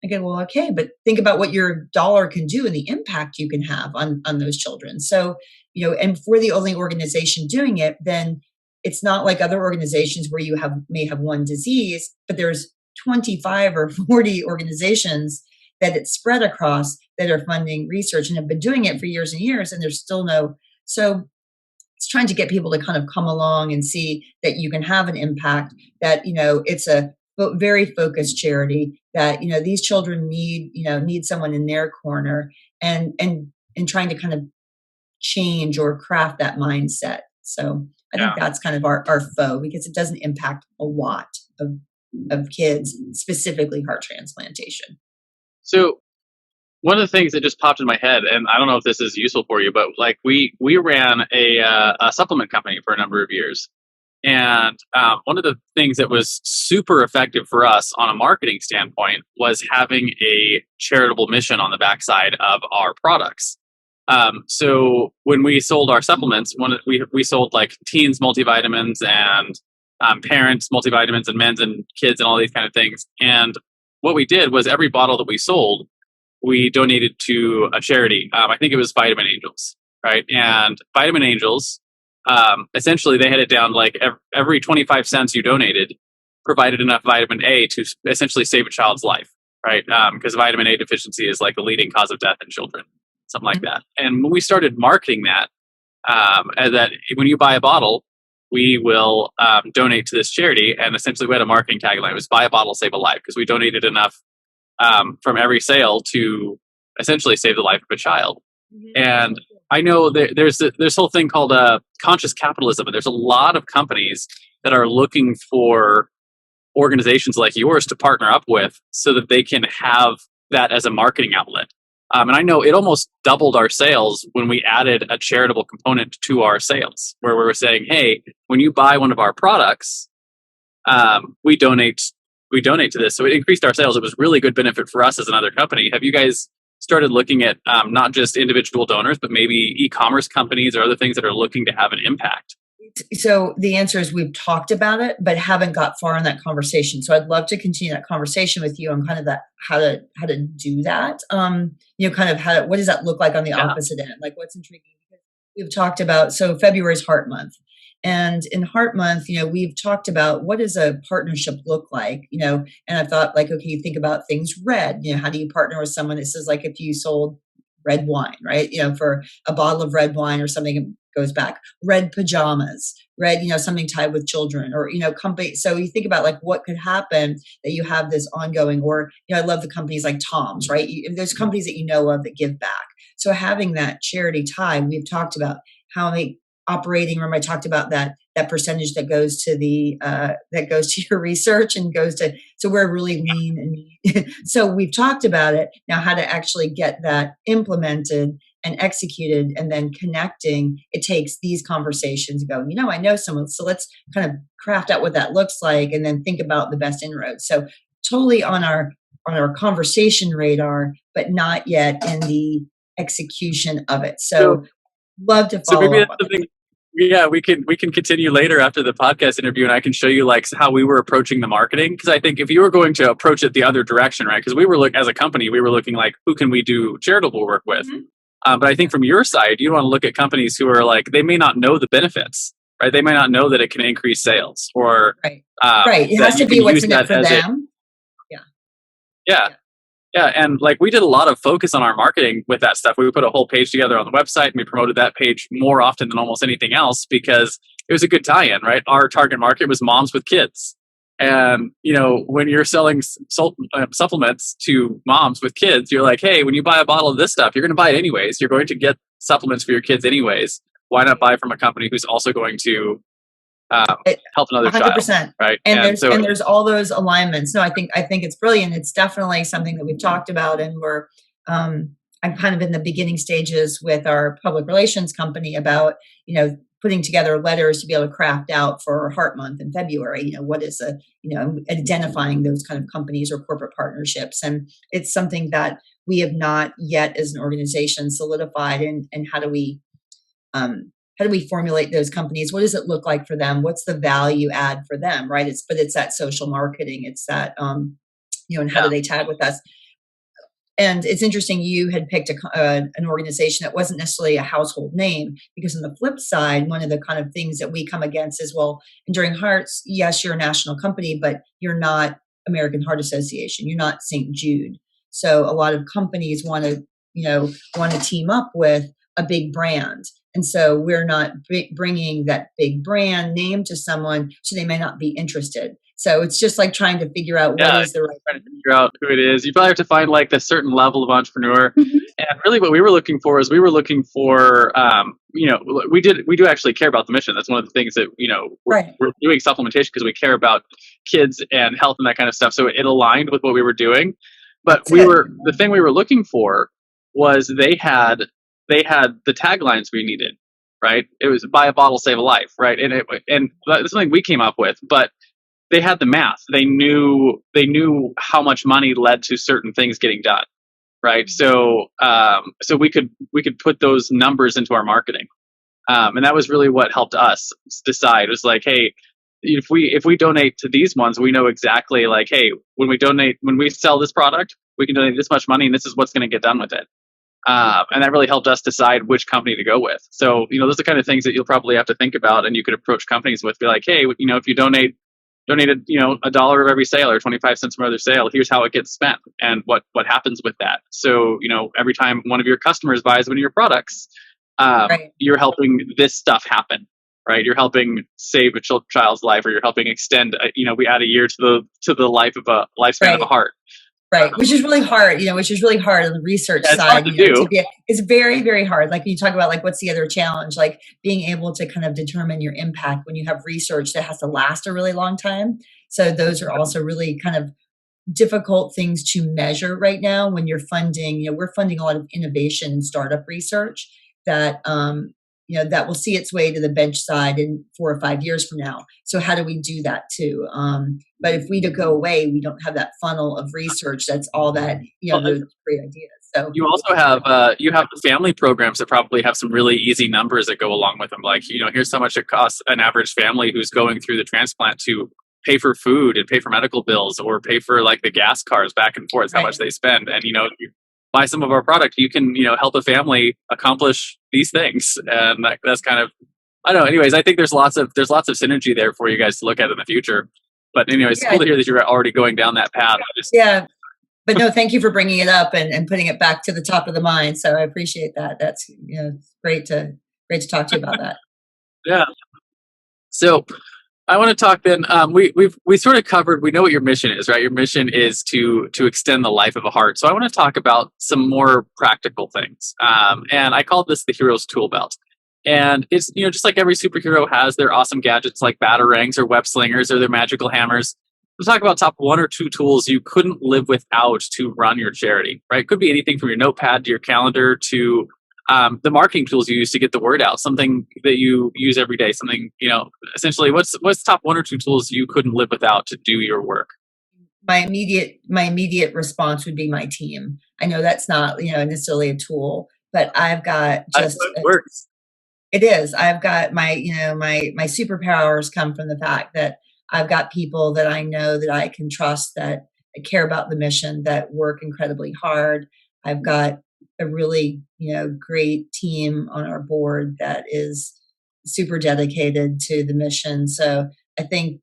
I go, well, okay, but think about what your dollar can do and the impact you can have on those children. So, and if we're the only organization doing it, then it's not like other organizations where you may have one disease, but there's 25 or 40 organizations that it's spread across that are funding research and have been doing it for years and years, and there's still so it's trying to get people to kind of come along and see that you can have an impact, that, it's a very focused charity, that, these children need someone in their corner, and trying to kind of change or craft that mindset. So I think that's kind of our foe, because it doesn't impact a lot of kids, specifically heart transplantation. So one of the things that just popped in my head, and I don't know if this is useful for you, but like we ran a supplement company for a number of years, and one of the things that was super effective for us on a marketing standpoint was having a charitable mission on the backside of our products. So when we sold our supplements, we sold like teens multivitamins and parents multivitamins and men's and kids and all these kind of things. And what we did was every bottle that we sold, we donated to a charity. I think it was Vitamin Angels, right? And Vitamin Angels, essentially they had it down like every 25 cents you donated provided enough vitamin A to essentially save a child's life, right? Because vitamin A deficiency is like the leading cause of death in children, something like that. And when we started marketing that, and that when you buy a bottle, we will donate to this charity. And essentially we had a marketing tagline. It was buy a bottle, save a life, because we donated enough from every sale to essentially save the life of a child. And I know there's this whole thing called conscious capitalism, and there's a lot of companies that are looking for organizations like yours to partner up with so that they can have that as a marketing outlet. And I know it almost doubled our sales when we added a charitable component to our sales, where we were saying, hey, when you buy one of our products, we donate to this. So it increased our sales. It was really good benefit for us as another company. Have you guys started looking at not just individual donors, but maybe e-commerce companies or other things that are looking to have an impact? So the answer is we've talked about it, but haven't got far in that conversation. So I'd love to continue that conversation with you on kind of that how to do that. Kind of what does that look like on the opposite end? Like what's intriguing because we've talked about, so February is Heart Month. And in Heart Month, we've talked about what does a partnership look like, and I thought like, okay, you think about things red, how do you partner with someone that says like if you sold red wine, right? For a bottle of red wine or something, it goes back, red pajamas, red, something tied with children or, company. So you think about like what could happen that you have this ongoing, or, I love the companies like Tom's, right? There's companies that of that give back. So having that charity tie, we've talked about how they operating room. I talked about that percentage that goes to that goes to your research and goes to, so we're really lean and mean. So we've talked about it now, how to actually get that implemented and executed and then connecting. It takes these conversations go, I know someone, so let's kind of craft out what that looks like and then think about the best inroads. So totally on our conversation radar, but not yet in the execution of it. So love to follow maybe up that's something. Yeah, we can continue later after the podcast interview, and I can show you like how we were approaching the marketing. Because I think if you were going to approach it the other direction, right? Because we were as a company, we were looking like who can we do charitable work with. But I think from your side, you want to look at companies who are like they may not know the benefits, right? They may not know that it can increase sales, or right. It has to be what's in it for them. Yeah, and like we did a lot of focus on our marketing with that stuff. We put a whole page together on the website, and we promoted that page more often than almost anything else because it was a good tie-in, right? Our target market was moms with kids. And, when you're selling supplements to moms with kids, you're like, hey, when you buy a bottle of this stuff, you're going to buy it anyways. You're going to get supplements for your kids anyways. Why not buy from a company who's also going to help another 100%. child, right? And there's all those alignments. No, I think it's brilliant. It's definitely something that we've talked about, and we're I'm kind of in the beginning stages with our public relations company about putting together letters to be able to craft out for Heart Month in February. What is identifying those kind of companies or corporate partnerships, and it's something that we have not yet as an organization solidified. And how do we formulate those companies? What does it look like for them? What's the value add for them, right? It's that social marketing. It's that, and how do they tag with us? And it's interesting, you had picked an organization that wasn't necessarily a household name, because on the flip side, one of the kind of things that we come against is, well, Enduring Hearts, yes, you're a national company, but you're not American Heart Association. You're not St. Jude. So a lot of companies want to team up with a big brand. And so we're not bringing that big brand name to someone, so they may not be interested. So it's just like trying to figure out what is the right. Trying to figure out who it is. You probably have to find like a certain level of entrepreneur. And really, what we were looking for is we do actually care about the mission. That's one of the things that we're doing supplementation because we care about kids and health and that kind of stuff. So it aligned with what we were doing. But That's it. the thing we were looking for was they had the taglines we needed, right? It was buy a bottle, save a life, right? And that's something we came up with, but they had the math. They knew how much money led to certain things getting done, right? So we could put those numbers into our marketing, and that was really what helped us decide. It was like, hey, if we donate to these ones, we know exactly like, hey, when we sell this product, we can donate this much money, and this is what's going to get done with it. And that really helped us decide which company to go with. So, those are the kind of things that you'll probably have to think about, and you could approach companies with, be like, hey, if you donated, $1 of every sale or 25 cents from every sale, here's how it gets spent and what happens with that. So, every time one of your customers buys one of your products, Right. you're helping this stuff happen, right? You're helping save a child's life, or you're helping extend, we add a year to the lifespan of a Right. heart. Right, which is really hard, which is really hard on the research Yeah, it's hard side, to do. it's very, very hard. Like, when you talk about, like, what's the other challenge? Like, being able to kind of determine your impact when you have research that has to last a really long time. So those are also really kind of difficult things to measure right now when you're funding. We're funding a lot of innovation and startup research that that will see its way to the bench side in 4 or 5 years from now. So how do we do that too? But if we to go away, we don't have that funnel of research. That's all that Well, those great ideas. So you also have the family programs that probably have some really easy numbers that go along with them. Like, here's how much it costs an average family who's going through the transplant to pay for food and pay for medical bills, or pay for like the gas cars back and forth, how much they spend. And, if you buy some of our product, you can, help a family accomplish these things. And that's kind of, I don't know. Anyways, I think there's lots of synergy there for you guys to look at in the future. But anyways, it's cool to hear that you're already going down that path. Yeah. But no, thank you for bringing it up and putting it back to the top of the mind. So I appreciate that. That's great to talk to you about that. Yeah. So I want to talk then. We sort of covered. We know what your mission is, right? Your mission is to extend the life of a heart. So I want to talk about some more practical things. And I call this the hero's tool belt. And it's just like every superhero has their awesome gadgets like batarangs or web slingers or their magical hammers. We'll talk about top 1 or 2 tools you couldn't live without to run your charity, right? It could be anything from your notepad to your calendar to the marketing tools you use to get the word out, something that you use every day, something, essentially what's top 1 or 2 tools you couldn't live without to do your work? My immediate response would be my team. I know that's not, necessarily a tool, but I've got just, it works. It is. I've got my superpowers come from the fact that I've got people that I know that I can trust, that care about the mission, that work incredibly hard. I've got a really, great team on our board that is super dedicated to the mission. So I think,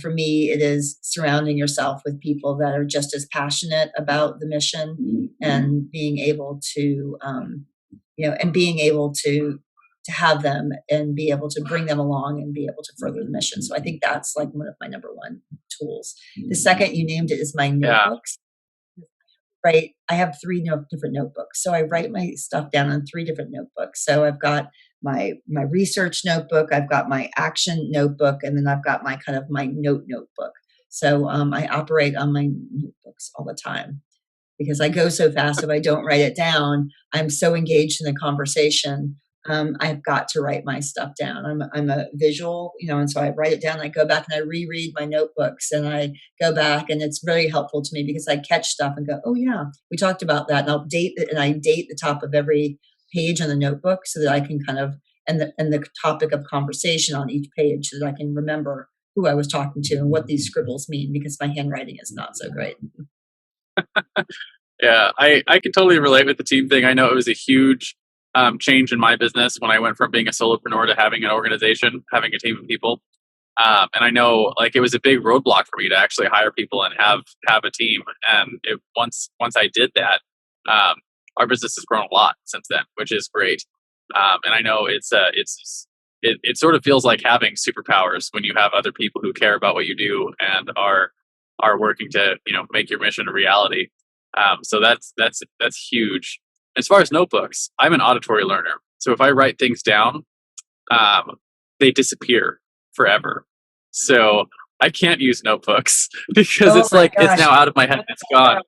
for me, it is surrounding yourself with people that are just as passionate about the mission, and being able to, have them and be able to bring them along and be able to further the mission. So I think that's like one of my number 1 tools. The second, you named it, is my notebooks. Right. I have 3 different notebooks. So I write my stuff down on 3 different notebooks. So I've got my research notebook, I've got my action notebook, and then I've got my kind of my notebook. So I operate on my notebooks all the time because I go so fast. If I don't write it down, I'm so engaged in the conversation. I've got to write my stuff down. I'm a visual, and so I write it down. I go back and I reread my notebooks, and I go back, and it's very helpful to me because I catch stuff and go, oh yeah, we talked about that, and I'll date it, and I date the top of every page on the notebook so that I can kind of, and the topic of conversation on each page, so that I can remember who I was talking to and what these scribbles mean, because my handwriting is not so great. Yeah, I can totally relate with the team thing. I know it was a huge change in my business when I went from being a solopreneur to having an organization, having a team of people. And I know like it was a big roadblock for me to actually hire people and have a team. And once I did that, our business has grown a lot since then, which is great. And I know it sort of feels like having superpowers when you have other people who care about what you do and are working to make your mission a reality. So that's huge. As far as notebooks, I'm an auditory learner. So if I write things down, they disappear forever. So I can't use notebooks because it's my like, it's gosh. now out of my head. It's gone.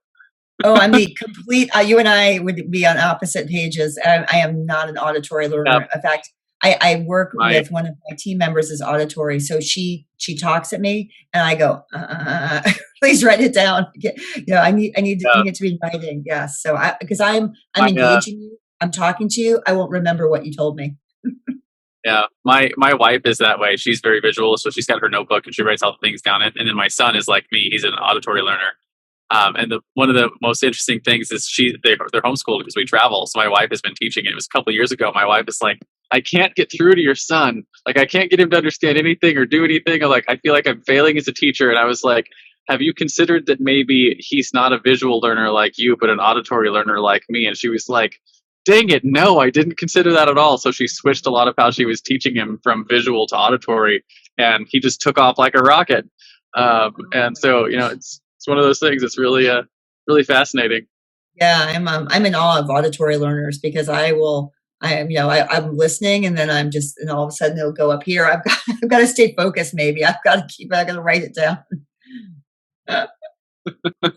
Oh, I'm the complete. You and I would be on opposite pages. I am not an auditory Yeah, learner. In fact, I work my with one of my team members is auditory, so she talks at me, and I go, please write it down. I need it to be in writing. Yes, so because I'm my engaging you, I'm talking to you. I won't remember what you told me. Yeah, my wife is that way. She's very visual, so she's got her notebook and she writes all the things down. And then my son is like me; he's an auditory learner. And one of the most interesting things is they're homeschooled because we travel. So my wife has been teaching it. It was a couple of years ago. My wife is like, I can't get through to your son. Like I can't get him to understand anything or do anything. I'm like, I feel like I'm failing as a teacher. And I was like, have you considered that maybe he's not a visual learner like you, but an auditory learner like me? And she was like, dang it, no, I didn't consider that at all. So she switched a lot of how she was teaching him from visual to auditory, and he just took off like a rocket. And so, it's one of those things. It's really fascinating. Yeah, I'm in awe of auditory learners because I'm listening and then and all of a sudden it'll go up here. I've got to stay focused. Maybe I got to write it down. So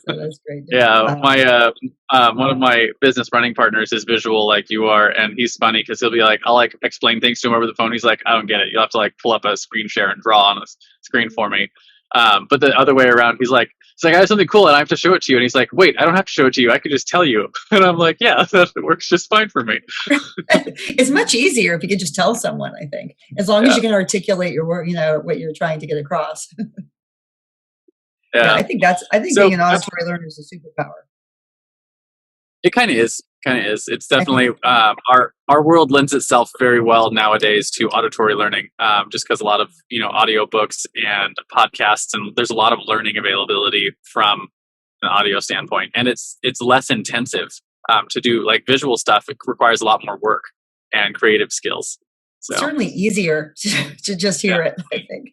that's great. Yeah, my one of my business running partners is visual like you are, and he's funny because he'll be like, I'll like explain things to him over the phone. He's like, I don't get it. You'll have to like pull up a screen share and draw on a screen for me. But the other way around, he's like, I have something cool and I have to show it to you. And he's like, wait, I don't have to show it to you. I could just tell you. And I'm like, yeah, that works just fine for me. It's much easier if you could just tell someone, I think, as long as you can articulate your work, what you're trying to get across. Yeah, Yeah. I think So being an auditory learner is a superpower. it kind of is. It's definitely our world lends itself very well nowadays to auditory learning, just because a lot of audio books and podcasts, and there's a lot of learning availability from an audio standpoint, and it's less intensive to do. Like visual stuff, it requires a lot more work and creative skills. So certainly easier to just hear it, I think.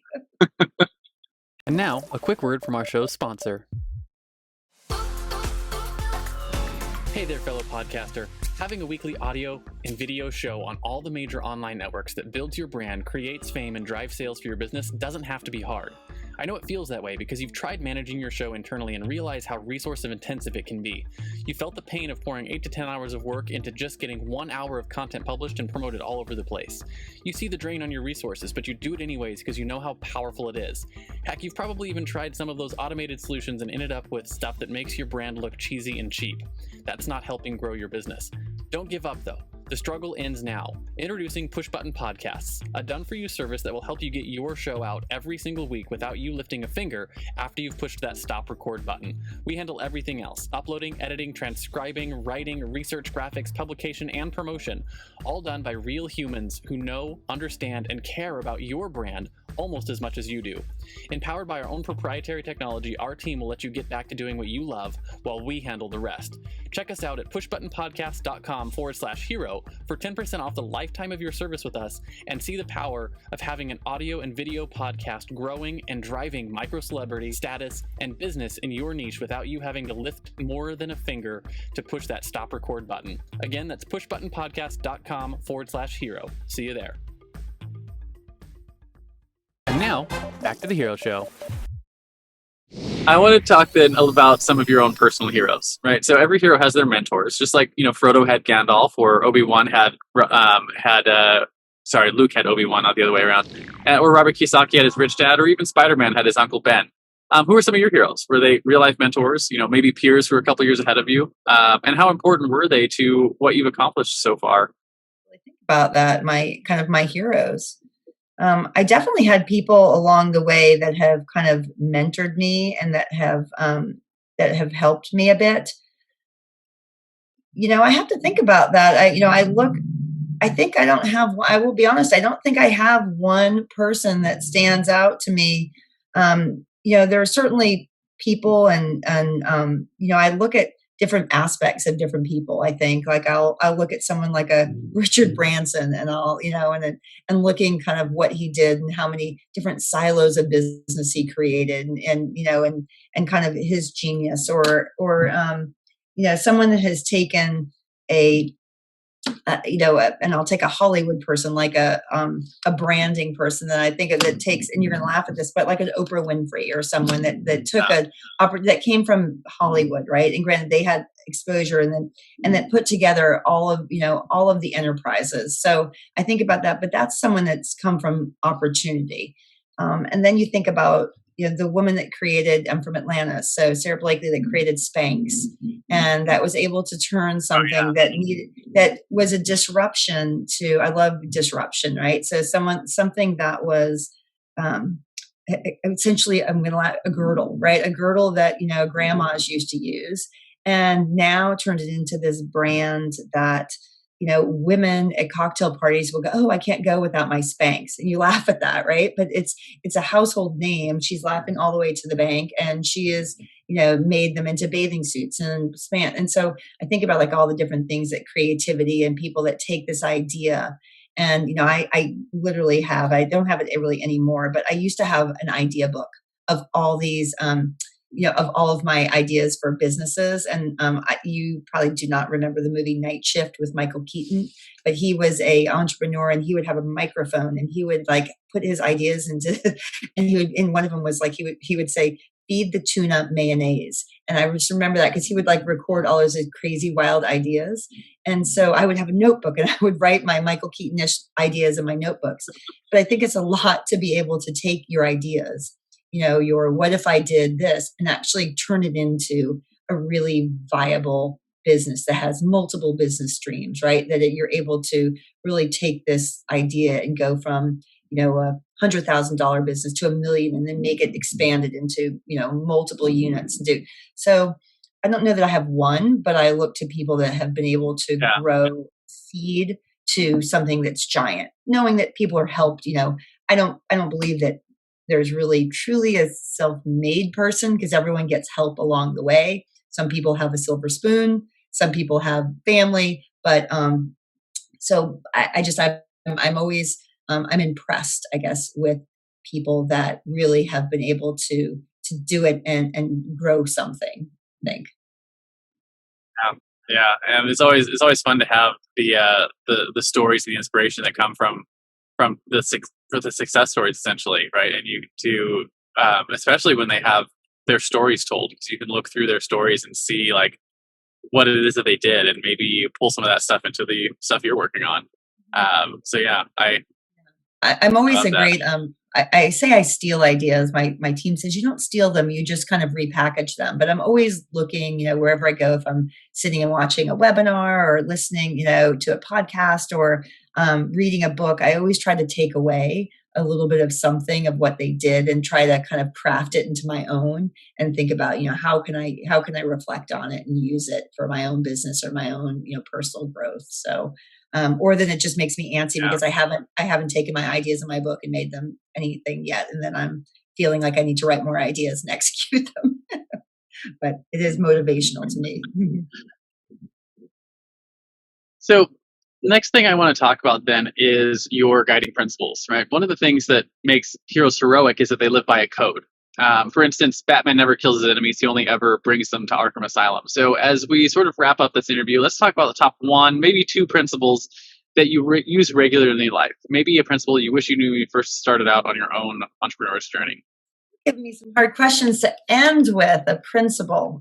And now, a quick word from our show's sponsor. Hey there, fellow podcaster. Having a weekly audio and video show on all the major online networks that builds your brand, creates fame, and drives sales for your business doesn't have to be hard. I know it feels that way because you've tried managing your show internally and realize how resource intensive it can be. You felt the pain of pouring 8 to 10 hours of work into just getting 1 hour of content published and promoted all over the place. You see the drain on your resources, but you do it anyways because you know how powerful it is. Heck, you've probably even tried some of those automated solutions and ended up with stuff that makes your brand look cheesy and cheap. That's not helping grow your business. Don't give up though. The struggle ends now. Introducing Push Button Podcasts, a done-for-you service that will help you get your show out every single week without you lifting a finger after you've pushed that stop record button. We handle everything else: uploading, editing, transcribing, writing, research, graphics, publication, and promotion, all done by real humans who know, understand, and care about your brand almost as much as you do. Empowered by our own proprietary technology, our team will let you get back to doing what you love while we handle the rest. Check us out at pushbuttonpodcast.com/hero for 10% off the lifetime of your service with us, and see the power of having an audio and video podcast growing and driving micro celebrity status and business in your niche without you having to lift more than a finger to push that stop record button. Again, that's pushbuttonpodcast.com/hero. See you there. And now, back to the Hero Show. I want to talk then about some of your own personal heroes, right? So every hero has their mentors, just like Frodo had Gandalf, or Obi-Wan had Luke had Obi-Wan, not the other way around, or Robert Kiyosaki had his rich dad, or even Spider-Man had his Uncle Ben. Who are some of your heroes? Were they real-life mentors? Maybe peers who are a couple years ahead of you, and how important were they to what you've accomplished so far? I think about that, my heroes. I definitely had people along the way that have kind of mentored me and that have helped me a bit. I have to think about that. I think I don't have, I will be honest, I don't think I have one person that stands out to me. There are certainly people and I look at different aspects of different people. I think like I'll look at someone like a Richard Branson and and looking kind of what he did and how many different silos of business he created and kind of his genius or someone that has taken a and I'll take a Hollywood person, like a branding person that I think of that takes, and you're going to laugh at this, but like an Oprah Winfrey or someone that took that came from Hollywood, right? And granted, they had exposure, and then put together all of the enterprises. So I think about that, but that's someone that's come from opportunity. And then you think about the woman that created, I'm from Atlanta, so Sarah Blakely, that created Spanx, and that was able to turn something that was a disruption to, I love disruption, right? So something that was essentially a girdle, right? A girdle that grandmas used to use, and now turned it into this brand that women at cocktail parties will go, oh, I can't go without my Spanx. And you laugh at that, right? But it's a household name. She's laughing all the way to the bank, and she is, made them into bathing suits and span. And so I think about like all the different things that creativity and people that take this idea. And, I literally I don't have it really anymore, but I used to have an idea book of all these, of all of my ideas for businesses. And you probably do not remember the movie Night Shift with Michael Keaton, but he was a entrepreneur, and he would have a microphone, and he would like put his ideas into, and one of them was like, he would say, feed the tuna mayonnaise. And I just remember that because he would like record all of his crazy, wild ideas. And so I would have a notebook, and I would write my Michael Keaton-ish ideas in my notebooks. But I think it's a lot to be able to take your ideas, your what if I did this, and actually turn it into a really viable business that has multiple business streams, right? That you're able to really take this idea and go from, $100,000 business to $1 million, and then make it expanded into, multiple units. So I don't know that I have one, but I look to people that have been able to grow seed to something that's giant, knowing that people are helped. I don't believe that there's really truly a self-made person, because everyone gets help along the way. Some people have a silver spoon, some people have family, but so I'm always I'm impressed, I guess, with people that really have been able to do it and grow something, I think. Yeah, and it's always fun to have the stories and the inspiration that come from the success stories, essentially, right? And you to especially when they have their stories told, because you can look through their stories and see like what it is that they did, and maybe you pull some of that stuff into the stuff you're working on. So yeah, I'm always love a that. great I say I steal ideas. My team says you don't steal them, you just kind of repackage them. But I'm always looking, wherever I go, if I'm sitting and watching a webinar or listening, to a podcast or reading a book, I always try to take away a little bit of something of what they did and try to kind of craft it into my own, and think about, how can I reflect on it and use it for my own business or my own, personal growth. So or then it just makes me antsy because I haven't taken my ideas in my book and made them anything yet, and then I'm feeling like I need to write more ideas and execute them. But it is motivational to me. So the next thing I want to talk about then is your guiding principles, right? One of the things that makes heroes heroic is that they live by a code. For instance, Batman never kills his enemies. He only ever brings them to Arkham Asylum. So as we sort of wrap up this interview, let's talk about the top one, maybe two principles that you use regularly in life. Maybe a principle you wish you knew when you first started out on your own entrepreneur's journey. Give me some hard questions to end with. A principle.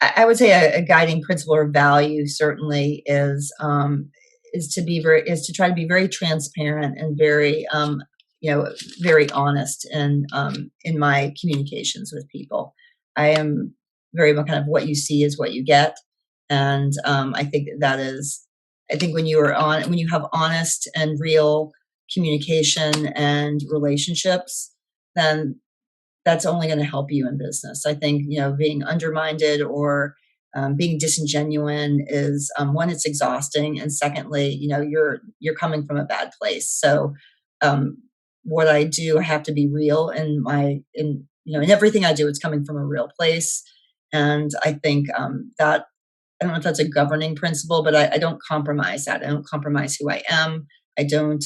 I would say a guiding principle or value certainly is to try to be very transparent and very very honest in my communications with people. I am very much kind of what you see is what you get, and I think that is. I think when you have honest and real communication and relationships, then that's only going to help you in business. I think, being undermined or being disingenuine is one, it's exhausting, and secondly, you're coming from a bad place. So, what I do, I have to be real in everything I do. It's coming from a real place, and I think that I don't know if that's a governing principle, but I don't compromise that. I don't compromise who I am. I don't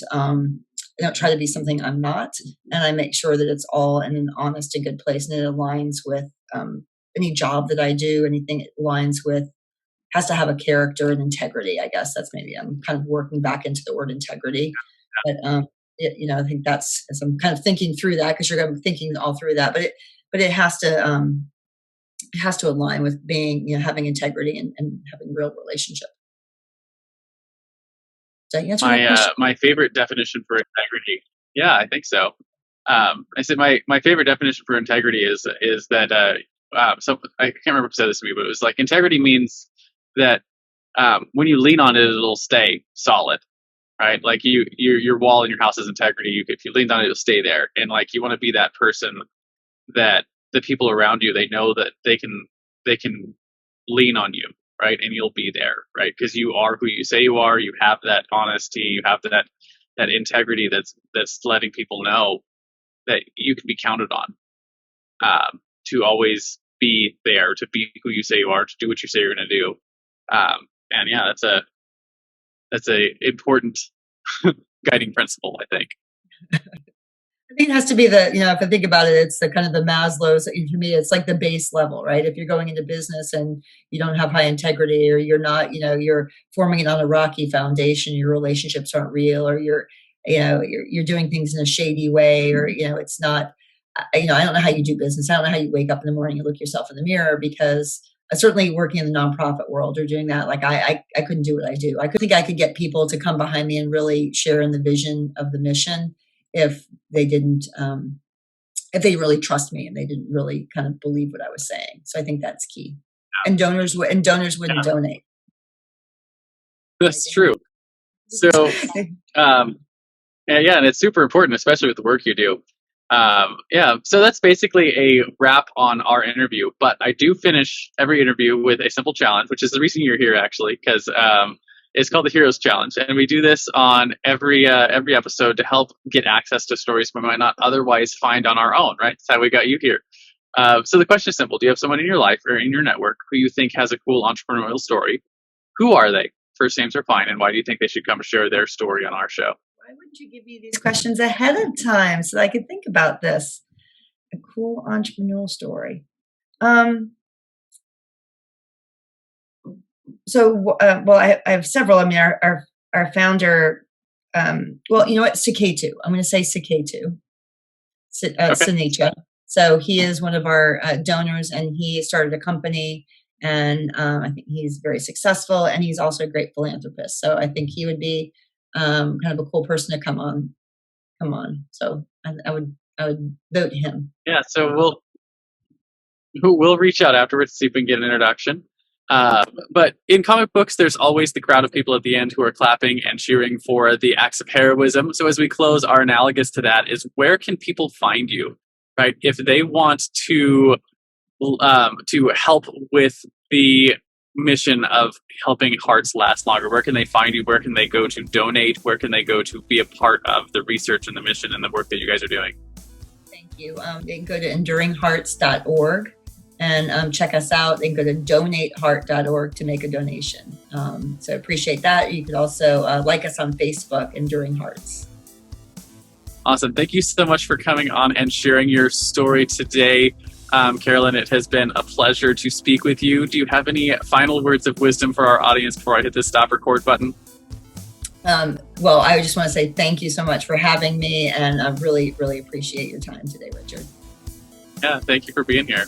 try to be something I'm not, and I make sure that it's all in an honest and good place, and it aligns with any job that I do. Anything it aligns with has to have a character and integrity. I guess that's maybe I'm kind of working back into the word integrity, but I think that's as I'm kind of thinking through that because you're going to be thinking all through that, but it has to align with being having integrity and having real relationship. Did I answer that question? My favorite definition for integrity. Yeah, I think so. I said my favorite definition for integrity is that so I can't remember who said this to me, but it was like integrity means that when you lean on it, it'll stay solid, right? Like your wall in your house is integrity. If you lean on it, it'll stay there. And like you want to be that person that the people around you, they know that they can lean on you, right? And you'll be there, right? Because you are who you say you are. You have that honesty. You have that integrity that's letting people know that you can be counted on to always be there, to be who you say you are, to do what you say you're going to do. And yeah, that's a important guiding principle, I think. I think it has to be if I think about it, it's the kind of the Maslow's, to me, it's like the base level, right? If you're going into business and you don't have high integrity or you're not, you're forming it on a rocky foundation, your relationships aren't real, or you're doing things in a shady way, or, it's not, I don't know how you do business. I don't know how you wake up in the morning and look yourself in the mirror, because certainly working in the nonprofit world or doing that, like I couldn't do what I do. I think I could get people to come behind me and really share in the vision of the mission if they didn't, if they really trust me and they didn't really kind of believe what I was saying. So I think that's key. And donors wouldn't donate. That's true. So, and it's super important, especially with the work you do. So that's basically a wrap on our interview. But I do finish every interview with a simple challenge, which is the reason you're here, actually, because it's called the Heroes Challenge, and we do this on every episode to help get access to stories we might not otherwise find on our own. Right? That's how we got you here. So the question is simple: do you have someone in your life or in your network who you think has a cool entrepreneurial story? Who are they? First names are fine, and why do you think they should come share their story on our show? Why wouldn't you give me these questions ahead of time so that I could think about this? A cool entrepreneurial story. I have several. I mean, our founder, Saketu. I'm going to say Saketu, Sinicha. So he is one of our donors, and he started a company, and I think he's very successful, and he's also a great philanthropist. So I think he would be kind of a cool person to come on. So I would vote him. Yeah. So we'll reach out afterwards to see if we can get an introduction. But in comic books, there's always the crowd of people at the end who are clapping and cheering for the acts of heroism. So as we close, our analogous to that is, where can people find you, right? If they want to help with the mission of helping hearts last longer, where can they find you? Where can they go to donate? Where can they go to be a part of the research and the mission and the work that you guys are doing? Thank you. They can go to enduringhearts.org. And check us out. They can go to donateheart.org to make a donation. So appreciate that. You could also like us on Facebook, Enduring Hearts. Awesome. Thank you so much for coming on and sharing your story today. Carolyn, it has been a pleasure to speak with you. Do you have any final words of wisdom for our audience before I hit the stop record button? Well, I just want to say thank you so much for having me, and I really, really appreciate your time today, Richard. Yeah, thank you for being here.